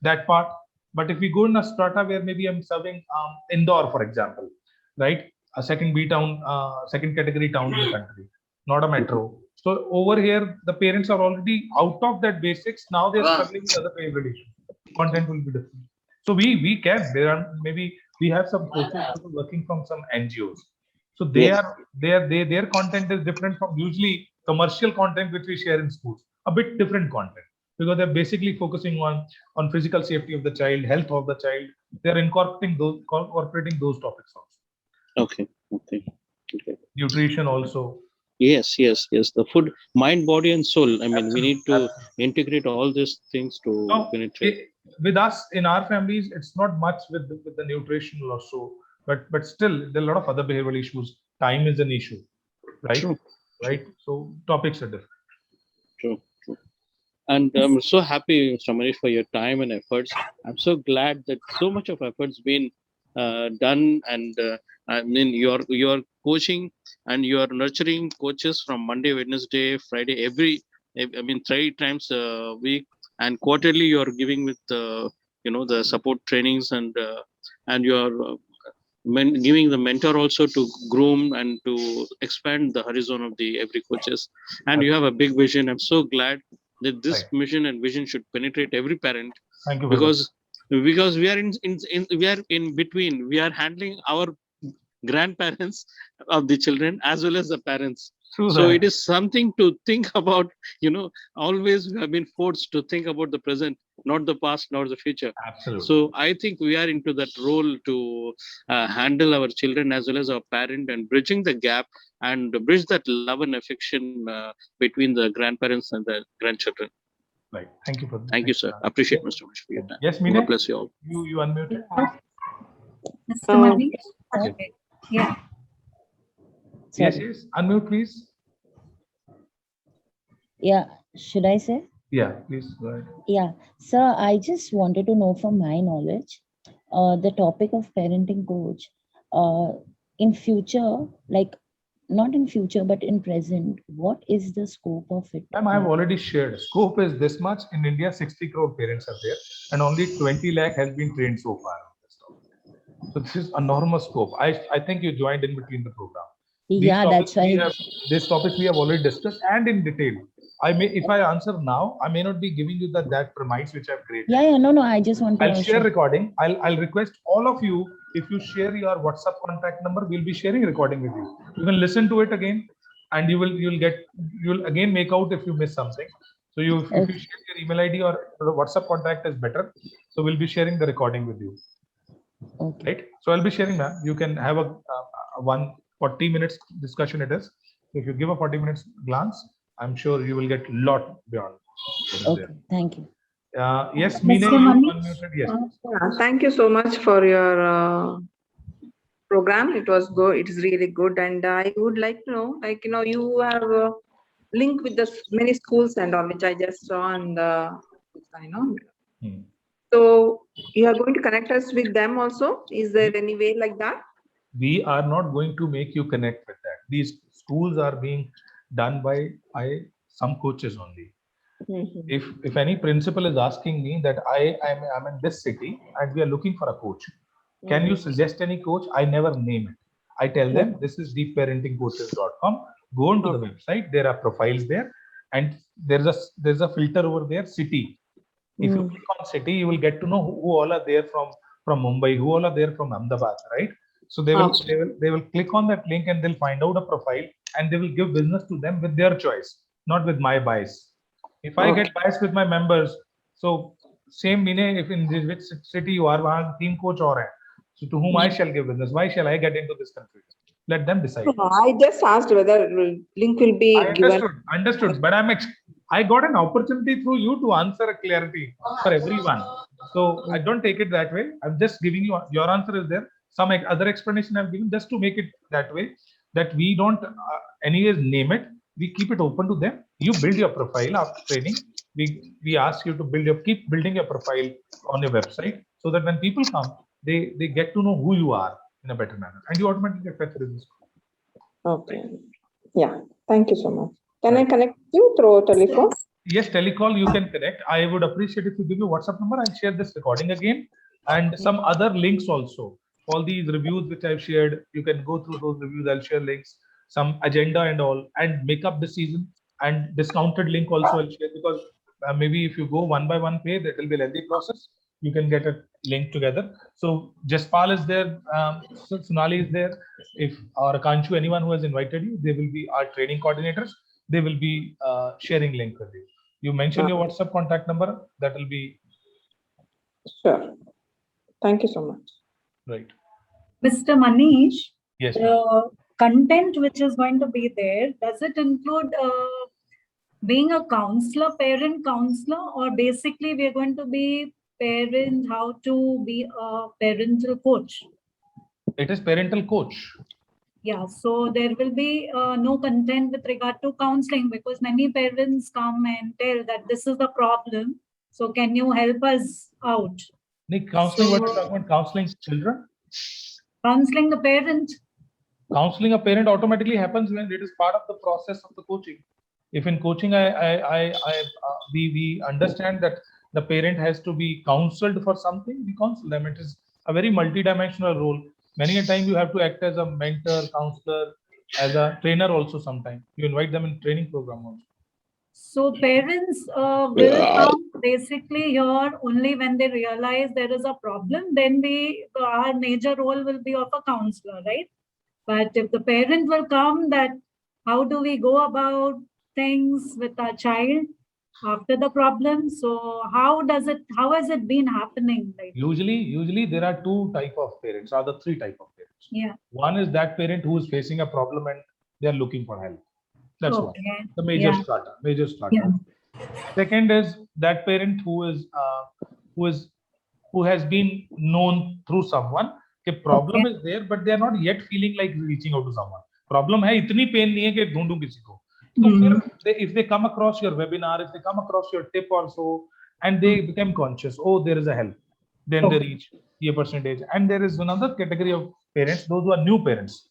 that part. But if we go in a strata where maybe I'm serving Indore, for example, right? A second B town, second category town in the country, not a metro. So over here, the parents are already out of that basics. Now they're struggling with other behavior issues. Content will be different. So we can. There are maybe we have some coaches also working from some NGOs. So Yes. their content is different from usually commercial content which we share in schools. A bit different content, because they're basically focusing on physical safety of the child, health of the child. They're incorporating those topics also. Okay. Nutrition also. Yes. The food, mind, body, and soul. I mean, we need to Absolutely. integrate all these things to Now, penetrate. with us in our families, it's not much with the nutritional or so, but still there are a lot of other behavioral issues. Time is an issue, right? True. Right. So topics are different. True. And I'm so happy, Mr. Manish, for your time and efforts. I'm so glad that so much of efforts been done, and I mean your coaching and you are nurturing coaches from Monday, Wednesday, Friday, I mean 3 times a week, and quarterly you are giving with the support trainings, and you are giving the mentor also to groom and to expand the horizon of the every coaches, and you have a big vision. I'm so glad that this Right. mission and vision should penetrate every parent, Thank you very much. because we are we are in between. We are handling our grandparents of the children as well as the parents. True So that. it is something to think about. Always we have been forced to think about the present, not the past, nor the future. Absolutely. So I think we are into that role to handle our children as well as our parent, and bridging the gap and bridge that love and affection between the grandparents and the grandchildren. Right. Thank you for Thank you, sir. Appreciate Mr. Manish for your time. Yes, God Meena, bless you all. you unmuted. Mr. Manish? Okay. Yeah. Yes, Sorry. yes. Unmute, please. Yeah. Should I say? Yeah, please go ahead. Yeah. Sir, I just wanted to know from my knowledge, the topic of parenting coach, in future, like not in future, but in present, what is the scope of it? Ma'am, I have already shared. Scope is this much. In India, 60 crore parents are there, and only 20 lakh has been trained so far on this topic. So this is enormous scope. I think you joined in between the program. These Yeah, that's topics we why. have- These topics we have already discussed and in detail. If I answer now, I may not be giving you that premise which I've created. Yeah, no, I just want to I'll know. share recording. I'll request all of you, if you share your WhatsApp contact number, we'll be sharing recording with you. You can listen to it again, and you'll again make out if you miss something. So if you share your email ID or the WhatsApp contact is better. So we'll be sharing the recording with you. Okay. Right. So I'll be sharing that. You can have a 40 minutes discussion. It is. If you give a 40 minutes glance, I'm sure you will get a lot beyond. Okay. Thank you. Yes, Mr. Meena, you Manish? unmuted. Yes. Yeah, thank you so much for your program. It was good. It is really good, and I would like to know, like, you have a link with the many schools and all, which I just saw on the, Hmm. So you are going to connect us with them also. Is there any way like that? We are not going to make you connect with that. These schools are being done by some coaches only. If any principal is asking me that I'm in this city and we are looking for a coach, can you suggest any coach? I never name it. I tell them this is deepparentingcoaches.com. Go on to the website. There are profiles there, and there's a filter over there, city. If you click on city, you will get to know who all are there from Mumbai, who all are there from Ahmedabad, right? So they will click on that link and they'll find out a profile and they will give business to them with their choice, not with my bias. If I get biased with my members, so same meaning, if in which city you are, team coach or hai. So to whom I shall give business? Why shall I get into this confusion? Let them decide. I just asked whether link will be given. Understood. But I got an opportunity through you to answer a clarity for everyone. So I don't take it that way. I'm just giving you your answer is there. Some other explanation I've given just to make it that way, that we don't anyways name it. We keep it open to them. You build your profile after training. We ask you to keep building your profile on your website so that when people come, they get to know who you are in a better manner, and you automatically get better results. Okay. Yeah. Thank you so much. Can I connect you through telephone? Yes, telecall you can connect. I would appreciate if you give your WhatsApp number. I'll share this recording again and some other links also. All these reviews which I've shared, you can go through those reviews. I'll share links, some agenda and all, and make up the season, and discounted link also I'll share, because maybe if you go one by one pay, that will be a lengthy process. You can get a link together. So Jaspal is there, Sonali is there. If or Akanshu, anyone who has invited you, they will be our training coordinators. They will be sharing link with you. You mention your WhatsApp contact number. That will be Sure. Thank you so much. right. Mr. Manish, Yes. the content which is going to be there, does it include being a counselor, parent counselor, or basically we are going to be parent, how to be a parental coach? It is parental coach. Yeah, so there will be no content with regard to counseling, because many parents come and tell that this is the problem. So can you help us out? Counseling, what you're talking about? Counseling children? Counseling the parent. Counseling a parent automatically happens when it is part of the process of the coaching. If in coaching, we understand that the parent has to be counseled for something, we counsel them. It is a very multidimensional role. Many a time you have to act as a mentor, counselor, as a trainer also sometimes. You invite them in training program also. So parents will come basically here only when they realize there is a problem. Then our major role will be of a counselor, right? But if the parent will come, that how do we go about things with our child after the problem? So how has it been happening? Like, Usually there are two type of parents, or the three type of parents. Yeah. One is that parent who is facing a problem and they are looking for help. That's one. The major strata. Yeah. Second is that parent who has been known through someone. The problem is there, but they are not yet feeling like reaching out to someone. Problem hai, itni pain nahi hai कि ढूंढूं किसी को. So if they come across your webinar, if they come across your tip or so, and they become conscious, oh, there is a help, then they reach a percentage. And there is another category of parents, those who are new parents.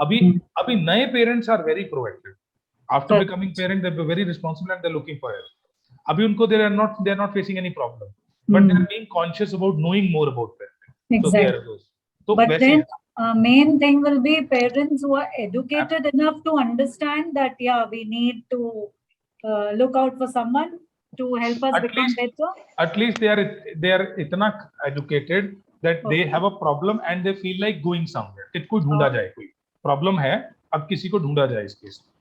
Abhi naye parents are very proactive. After becoming parent, they're very responsible and they're looking for help. Abhi unko they are not facing any problem, but they're being conscious about knowing more about parenting. Exactly. So there it goes. तो But वैसे then main thing will be parents who are educated enough to understand that, yeah, we need to look out for someone to help us At become least- better. at least they are itna educated that they Okay. have a problem and they feel like going somewhere. कि कोई ढूंढा जाए, कोई problem है, अब किसी को ढूंढा जाए इस केस में.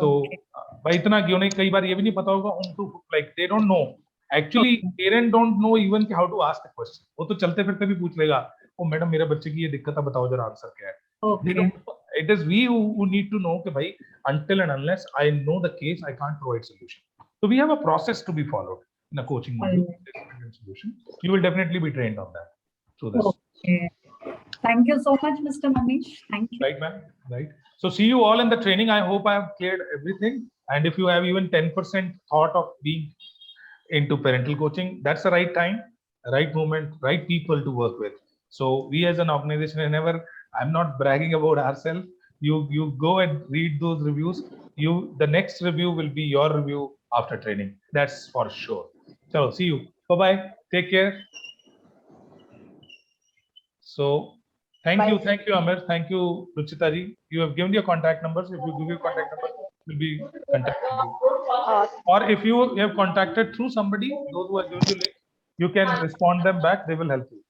So Okay. भाई इतना क्यों नहीं, कई बार ये भी नहीं पता होगा उनको, like they don't know. Actually parent don't know even how to ask the question. वो तो चलते फिरते भी पूछ लेगा, ओ मैडम मेरे बच्चे की ये दिक्कत है, बताओ जरा आंसर क्या है. They Okay. don't, it is we who need to know कि भाई until and unless I know the case I can't provide solution. So we have a process to be followed in a coaching module. Solution. You will definitely be trained on that through this. Okay. Thank you so much, Mr. Manish. Thank you. Right, ma'am? Right. So see you all in the training. I hope I have cleared everything. And if you have even 10% thought of being into parental coaching, that's the right time, right moment, right people to work with. So we as an organization, whenever I'm not bragging about ourselves, you go and read those reviews. The next review will be your review after training. That's for sure. So see you. Bye-bye. Take care. So thank you, Amir. Thank you, Ruchita ji. You have given your contact numbers. If you give your contact number, we'll be contacting you. Or if you have contacted through somebody, those who are given you link, you can respond them back. They will help you.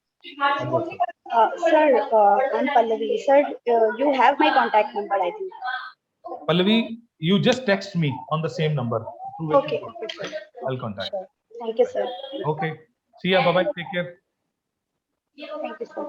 Sir, I'm Pallavi. Sir, you have my contact number, I think. Pallavi, you just text me on the same number. through which Okay, you okay, sir. I'll contact. Sure. Thank you, sir. Okay. See ya. Bye-bye. Take care. Thank you, sir.